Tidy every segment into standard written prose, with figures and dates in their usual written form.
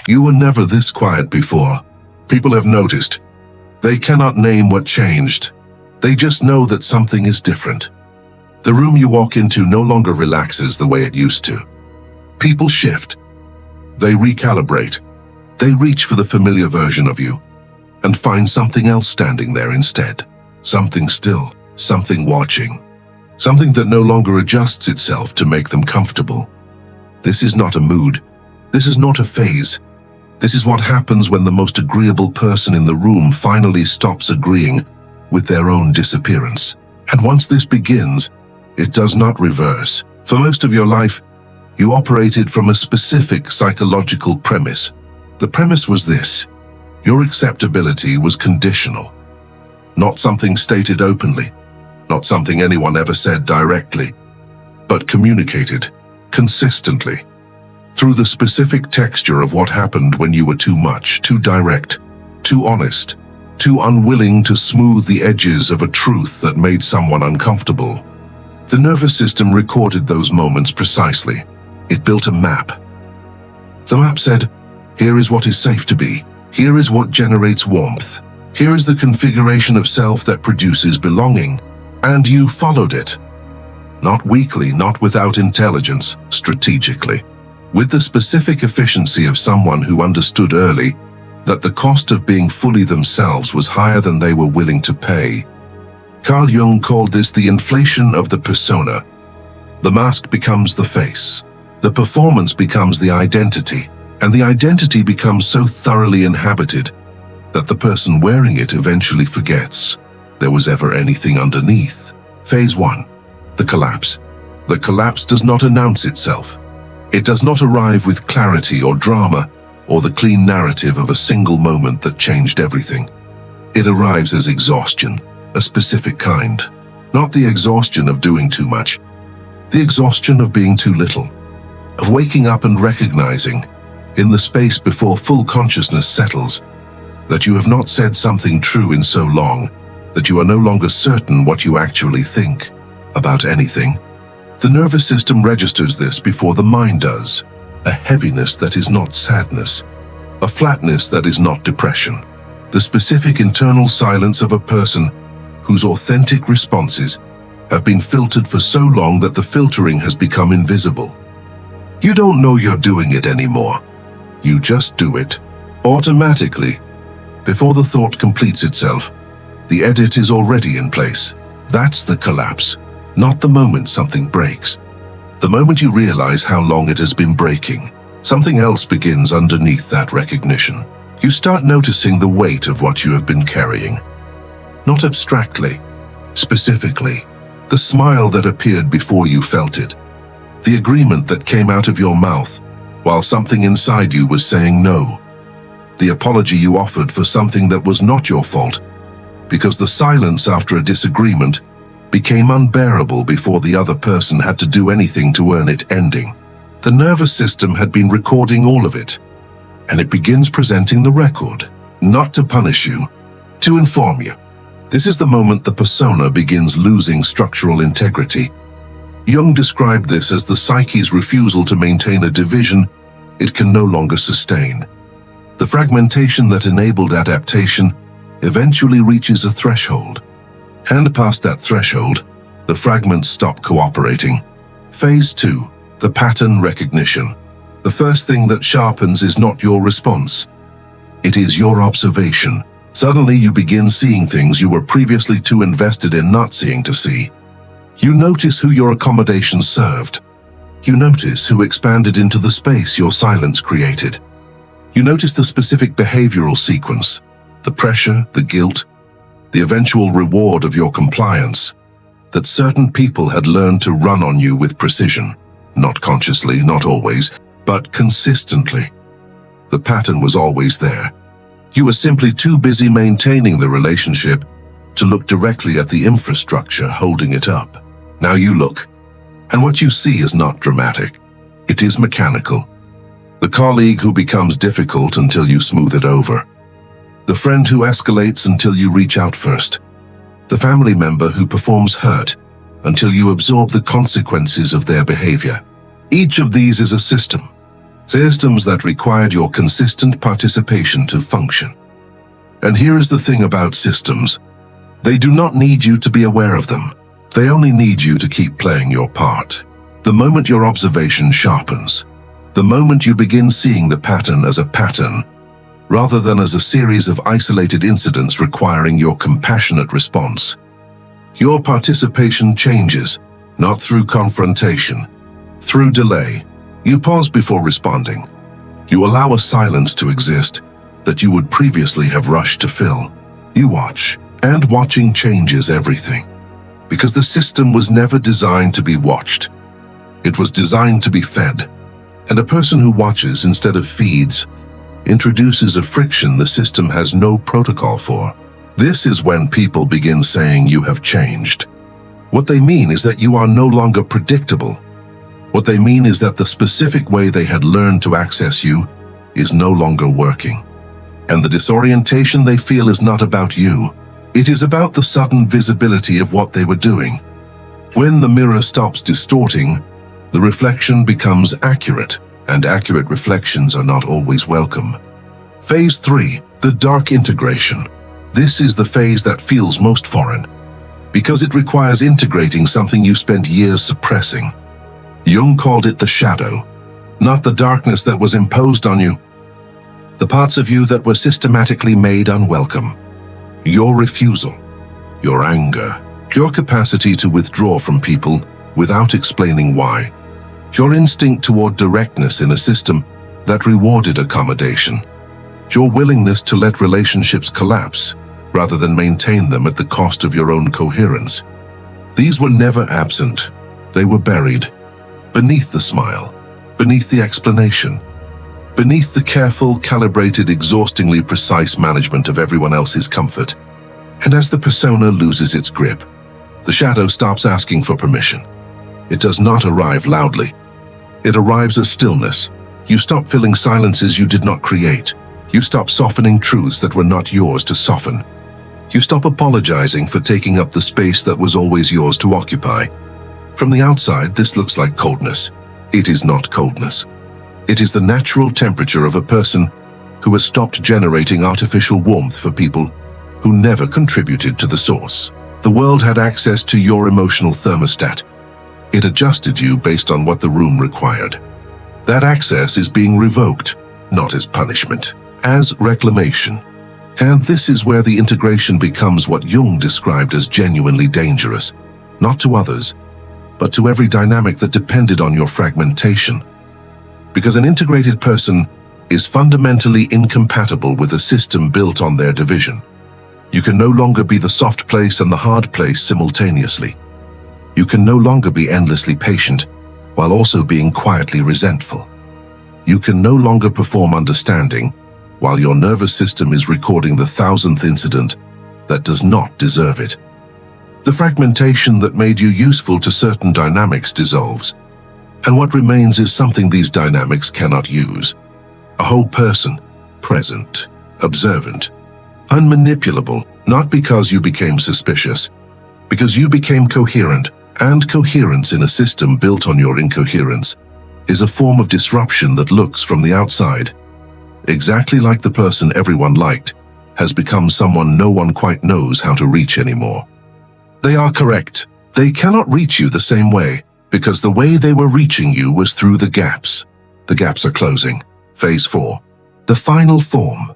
You were never this quiet before. People have noticed. They cannot name what changed. They just know that something is different. The room you walk into no longer relaxes the way it used to. People shift. They recalibrate. They reach for the familiar version of you and find something else standing there instead. Something still, something watching. Something that no longer adjusts itself to make them comfortable. This is not a mood. This is not a phase. This is what happens when the most agreeable person in the room finally stops agreeing with their own disappearance. And once this begins, it does not reverse. For most of your life, you operated from a specific psychological premise. The premise was this: your acceptability was conditional. Not something stated openly, not something anyone ever said directly, but communicated consistently. Through the specific texture of what happened when you were too much, too direct, too honest, too unwilling to smooth the edges of a truth that made someone uncomfortable. The nervous system recorded those moments precisely. It built a map. The map said, here is what is safe to be. Here is what generates warmth. Here is the configuration of self that produces belonging. And you followed it. Not weakly, not without intelligence, strategically. With the specific efficiency of someone who understood early that the cost of being fully themselves was higher than they were willing to pay. Carl Jung called this the inflation of the persona. The mask becomes the face. The performance becomes the identity. And the identity becomes so thoroughly inhabited that the person wearing it eventually forgets there was ever anything underneath. Phase 1. The collapse. The collapse does not announce itself. It does not arrive with clarity or drama or the clean narrative of a single moment that changed everything. It arrives as exhaustion, a specific kind. Not the exhaustion of doing too much, the exhaustion of being too little, of waking up and recognizing, in the space before full consciousness settles, that you have not said something true in so long that you are no longer certain what you actually think about anything. The nervous system registers this before the mind does. A heaviness that is not sadness. A flatness that is not depression. The specific internal silence of a person whose authentic responses have been filtered for so long that the filtering has become invisible. You don't know you're doing it anymore. You just do it. Automatically. Before the thought completes itself, the edit is already in place. That's the collapse. Not the moment something breaks. The moment you realize how long it has been breaking, something else begins underneath that recognition. You start noticing the weight of what you have been carrying. Not abstractly, specifically. The smile that appeared before you felt it. The agreement that came out of your mouth while something inside you was saying no. The apology you offered for something that was not your fault, because the silence after a disagreement became unbearable before the other person had to do anything to earn it ending. The nervous system had been recording all of it, and it begins presenting the record, not to punish you, to inform you. This is the moment the persona begins losing structural integrity. Jung described this as the psyche's refusal to maintain a division it can no longer sustain. The fragmentation that enabled adaptation eventually reaches a threshold. And past that threshold, the fragments stop cooperating. Phase 2. The pattern recognition. The first thing that sharpens is not your response. It is your observation. Suddenly you begin seeing things you were previously too invested in not seeing to see. You notice who your accommodation served. You notice who expanded into the space your silence created. You notice the specific behavioral sequence, the pressure, the guilt, the eventual reward of your compliance, that certain people had learned to run on you with precision, not consciously, not always, but consistently. The pattern was always there. You were simply too busy maintaining the relationship to look directly at the infrastructure holding it up. Now you look, and what you see is not dramatic. It is mechanical. The colleague who becomes difficult until you smooth it over. The friend who escalates until you reach out first. The family member who performs hurt until you absorb the consequences of their behavior. Each of these is a system, Systems that required your consistent participation to function. And here is the thing about systems. They do not need you to be aware of them. They only need you to keep playing your part. The moment your observation sharpens, the moment you begin seeing the pattern as a pattern, rather than as a series of isolated incidents requiring your compassionate response, your participation changes, not through confrontation, through delay. You pause before responding. You allow a silence to exist that you would previously have rushed to fill. You watch, and watching changes everything. Because the system was never designed to be watched. It was designed to be fed. And a person who watches instead of feeds introduces a friction the system has no protocol for. This is when people begin saying you have changed. What they mean is that you are no longer predictable. What they mean is that the specific way they had learned to access you is no longer working. And the disorientation they feel is not about you. It is about the sudden visibility of what they were doing. When the mirror stops distorting, the reflection becomes accurate, and accurate reflections are not always welcome. Phase 3, the dark integration. This is the phase that feels most foreign, because it requires integrating something you spent years suppressing. Jung called it the shadow, not the darkness that was imposed on you, the parts of you that were systematically made unwelcome. Your refusal, your anger, your capacity to withdraw from people without explaining why, your instinct toward directness in a system that rewarded accommodation, your willingness to let relationships collapse rather than maintain them at the cost of your own coherence. These were never absent. They were buried, beneath the smile, beneath the explanation, beneath the careful, calibrated, exhaustingly precise management of everyone else's comfort. And as the persona loses its grip, the shadow stops asking for permission. It does not arrive loudly. It arrives as stillness. You stop filling silences you did not create. You stop softening truths that were not yours to soften. You stop apologizing for taking up the space that was always yours to occupy. From the outside, this looks like coldness. It is not coldness. It is the natural temperature of a person who has stopped generating artificial warmth for people who never contributed to the source. The world had access to your emotional thermostat. It adjusted you based on what the room required. That access is being revoked, not as punishment, as reclamation. And this is where the integration becomes what Jung described as genuinely dangerous, not to others, but to every dynamic that depended on your fragmentation. Because an integrated person is fundamentally incompatible with a system built on their division. You can no longer be the soft place and the hard place simultaneously. You can no longer be endlessly patient while also being quietly resentful. You can no longer perform understanding while your nervous system is recording the 1000th incident that does not deserve it. The fragmentation that made you useful to certain dynamics dissolves, and what remains is something these dynamics cannot use. A whole person, present, observant, unmanipulable, not because you became suspicious, because you became coherent, and coherence in a system built on your incoherence is a form of disruption that looks from the outside. Exactly like the person everyone liked has become someone no one quite knows how to reach anymore. They are correct. They cannot reach you the same way, because the way they were reaching you was through the gaps. The gaps are closing. Phase 4. The final form.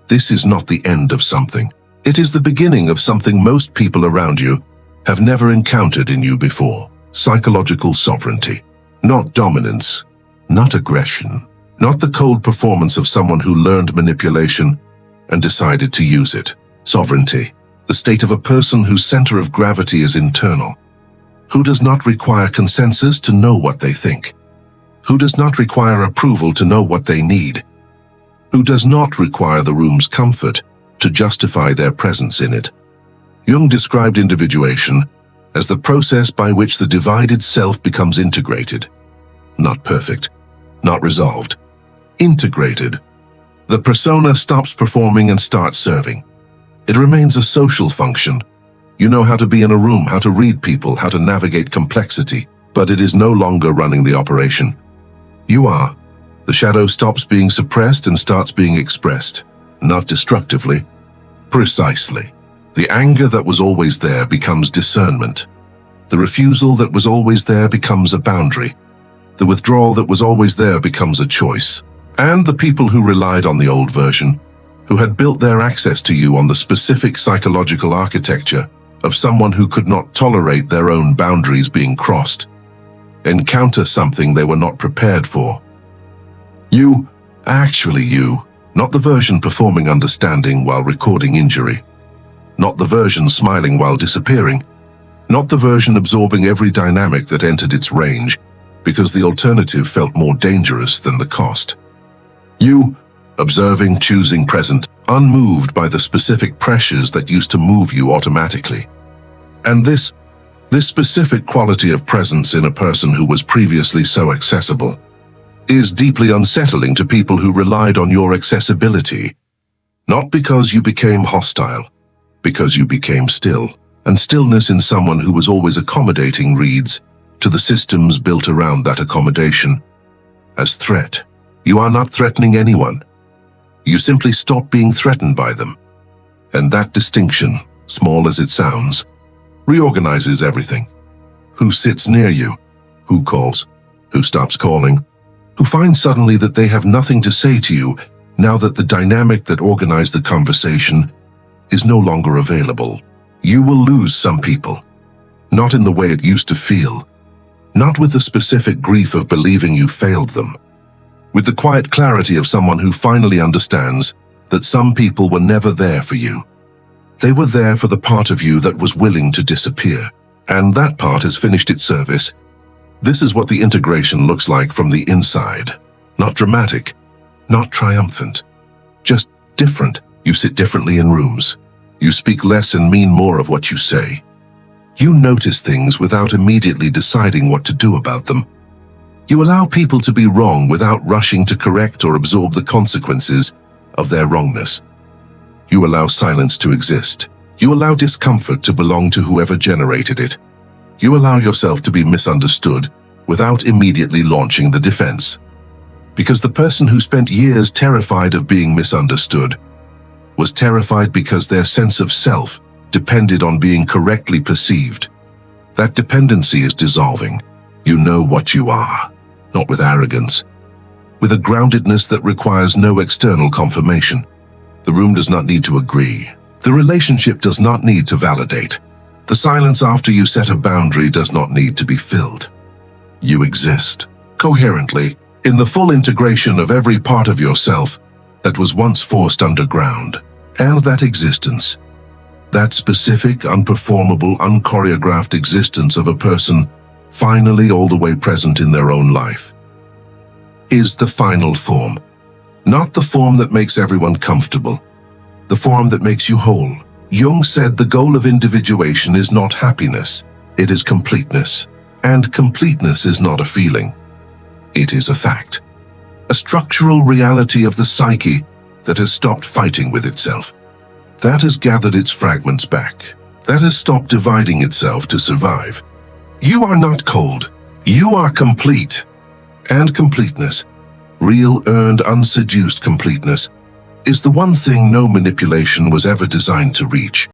This is not the end of something. It is the beginning of something most people around you have never encountered in you before. Psychological sovereignty. Not dominance. Not aggression. Not the cold performance of someone who learned manipulation and decided to use it. Sovereignty. The state of a person whose center of gravity is internal. Who does not require consensus to know what they think. Who does not require approval to know what they need. Who does not require the room's comfort to justify their presence in it. Jung described individuation as the process by which the divided self becomes integrated. Not perfect, not resolved. Integrated. The persona stops performing and starts serving. It remains a social function. You know how to be in a room, how to read people, how to navigate complexity, but it is no longer running the operation. You are. The shadow stops being suppressed and starts being expressed, not destructively, precisely. The anger that was always there becomes discernment. The refusal that was always there becomes a boundary. The withdrawal that was always there becomes a choice. And the people who relied on the old version, who had built their access to you on the specific psychological architecture of someone who could not tolerate their own boundaries being crossed, encounter something they were not prepared for. You, not the version performing understanding while recording injury. Not the version smiling while disappearing. Not the version absorbing every dynamic that entered its range, because the alternative felt more dangerous than the cost. You, observing, choosing, present, unmoved by the specific pressures that used to move you automatically. And this specific quality of presence in a person who was previously so accessible is deeply unsettling to people who relied on your accessibility, not because you became hostile, because you became still. And stillness in someone who was always accommodating reads, to the systems built around that accommodation, as threat. You are not threatening anyone. You simply stop being threatened by them. And that distinction, small as it sounds, reorganizes everything. Who sits near you? Who calls? Who stops calling? Who finds suddenly that they have nothing to say to you now that the dynamic that organized the conversation is no longer available. You will lose some people, not in the way it used to feel, not with the specific grief of believing you failed them, with the quiet clarity of someone who finally understands that some people were never there for you. They were there for the part of you that was willing to disappear, and that part has finished its service. This is what the integration looks like from the inside. Not dramatic, not triumphant, just different. You sit differently in rooms. You speak less and mean more of what you say. You notice things without immediately deciding what to do about them. You allow people to be wrong without rushing to correct or absorb the consequences of their wrongness. You allow silence to exist. You allow discomfort to belong to whoever generated it. You allow yourself to be misunderstood without immediately launching the defense. Because the person who spent years terrified of being misunderstood was terrified because their sense of self depended on being correctly perceived. That dependency is dissolving. You know what you are, not with arrogance, with a groundedness that requires no external confirmation. The room does not need to agree. The relationship does not need to validate. The silence after you set a boundary does not need to be filled. You exist, coherently, in the full integration of every part of yourself that was once forced underground. And that existence, that specific, unperformable, unchoreographed existence of a person finally all the way present in their own life, is the final form. Not the form that makes everyone comfortable, the form that makes you whole. Jung said the goal of individuation is not happiness, it is completeness. And completeness is not a feeling. It is a fact. A structural reality of the psyche that has stopped fighting with itself. That has gathered its fragments back. That has stopped dividing itself to survive. You are not cold. You are complete. And completeness, real, earned, unseduced completeness, is the one thing no manipulation was ever designed to reach.